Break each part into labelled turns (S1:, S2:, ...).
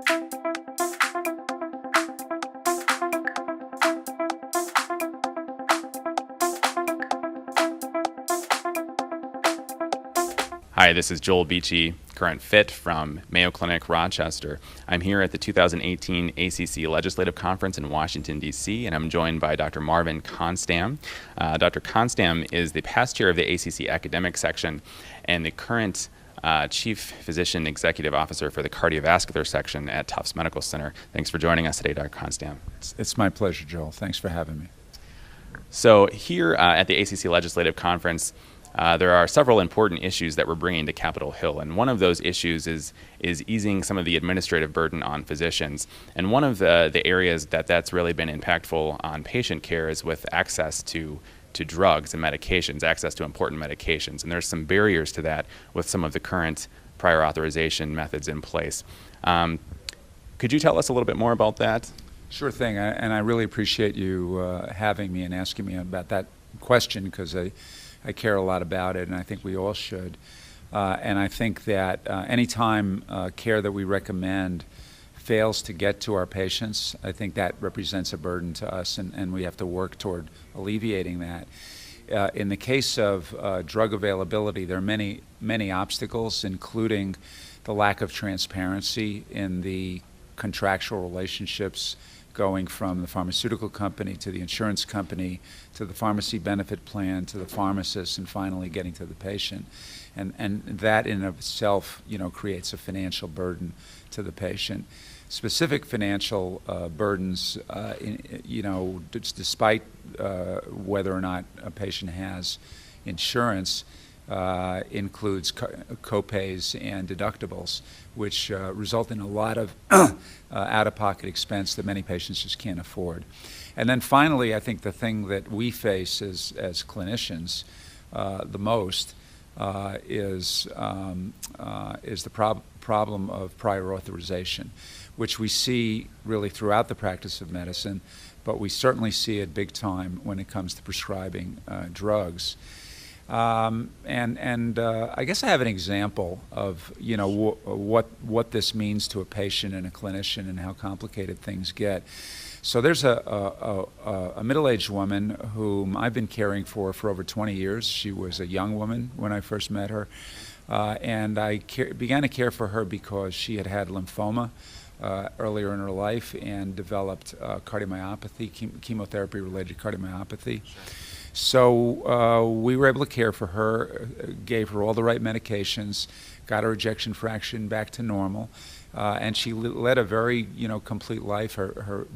S1: Hi, this is Joel Beachey, current FIT from Mayo Clinic Rochester. I'm here at the 2018 ACC Legislative Conference in Washington, D.C., and I'm joined by Dr. Marvin Konstam. Dr. Konstam is the past chair of the ACC Academic Section and the current Chief Physician Executive Officer for the Cardiovascular Section at Tufts Medical Center. Thanks for joining us today, Dr. Konstam.
S2: It's my pleasure, Joel. Thanks for having me.
S1: So here at the ACC Legislative Conference, there are several important issues that we're bringing to Capitol Hill, and one of those issues is easing some of the administrative burden on physicians. And one of the areas that's really been impactful on patient care is with access to drugs and medications, access to important medications. And there's some barriers to that with some of the current prior authorization methods in place. Could you tell us a little bit more about that?
S2: Sure thing, and I really appreciate you having me and asking me about that question, because I care a lot about it, and I think we all should. And I think that anytime care that we recommend fails to get to our patients, I think that represents a burden to us, and we have to work toward alleviating that. In the case of drug availability, there are many obstacles, including the lack of transparency in the contractual relationships going from the pharmaceutical company to the insurance company to the pharmacy benefit plan to the pharmacist, and finally getting to the patient. And that in of itself, creates a financial burden to the patient. Specific financial burdens, despite whether or not a patient has insurance, includes co-pays and deductibles, which result in a lot of out-of-pocket expense that many patients just can't afford. And then finally, I think the thing that we face as clinicians the most is the problem of prior authorization, which we see really throughout the practice of medicine, but we certainly see it big time when it comes to prescribing drugs. I guess I have an example of what this means to a patient and a clinician and how complicated things get. So there's a middle-aged woman whom I've been caring for over 20 years. She was a young woman when I first met her, and I began to care for her because she had lymphoma earlier in her life and developed cardiomyopathy, chemotherapy-related cardiomyopathy. So we were able to care for her, gave her all the right medications, got her ejection fraction back to normal, and she led a very complete life. Her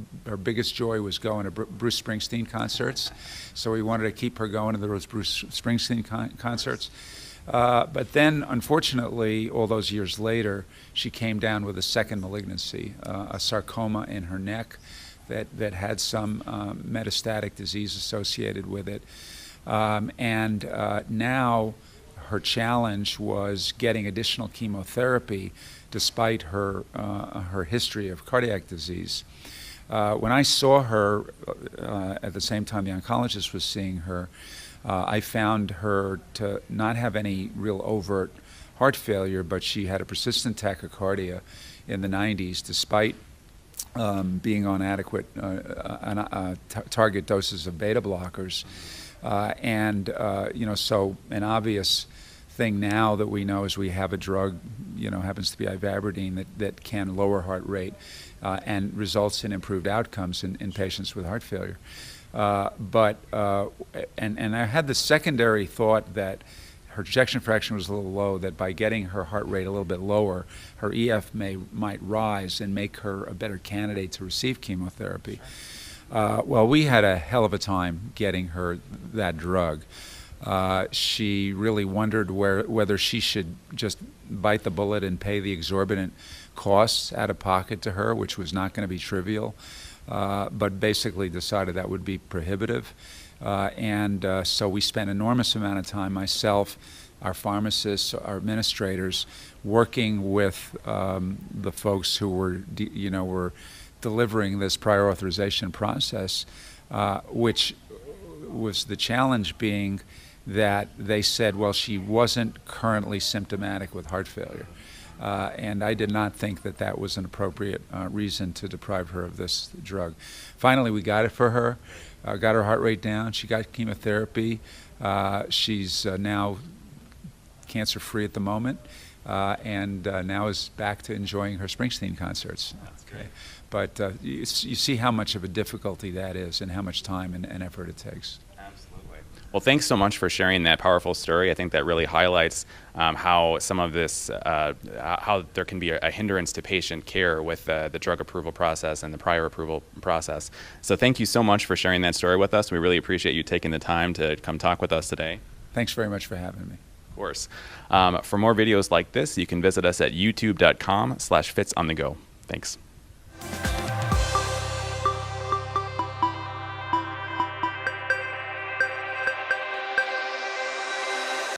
S2: biggest joy was going to Bruce Springsteen concerts, so we wanted to keep her going to those Bruce Springsteen concerts. But then, unfortunately, all those years later, she came down with a second malignancy, a sarcoma in her neck that had some metastatic disease associated with it. Now her challenge was getting additional chemotherapy despite her history of cardiac disease. When I saw her, at the same time the oncologist was seeing her, I found her to not have any real overt heart failure, but she had a persistent tachycardia in the 90s despite being on adequate target doses of beta blockers. So an obvious thing now that we know is we have a drug, happens to be ivabradine, that can lower heart rate and results in improved outcomes in patients with heart failure. And I had the secondary thought that her ejection fraction was a little low, that by getting her heart rate a little bit lower, her EF might rise and make her a better candidate to receive chemotherapy. Well, we had a hell of a time getting her that drug. She really wondered whether she should just bite the bullet and pay the exorbitant costs out of pocket to her, which was not going to be trivial, but basically decided that would be prohibitive. So we spent an enormous amount of time, myself, our pharmacists, our administrators, working with the folks who were delivering this prior authorization process, which was the challenge being that they said, well, she wasn't currently symptomatic with heart failure. And I did not think that that was an appropriate reason to deprive her of this drug. Finally, we got it for her, got her heart rate down. She got chemotherapy. She's now cancer-free at the moment, and now is back to enjoying her Springsteen concerts.
S1: That's great.
S2: But you see how much of a difficulty that is and how much time and effort it takes.
S1: Absolutely. Well, thanks so much for sharing that powerful story. I think that really highlights how some of this, how there can be a hindrance to patient care with the drug approval process and the prior approval process. So thank you so much for sharing that story with us. We really appreciate you taking the time to come talk with us today.
S2: Thanks very much for having me.
S1: Of course. For more videos like this, you can visit us at youtube.com/FITsontheGO. Thanks.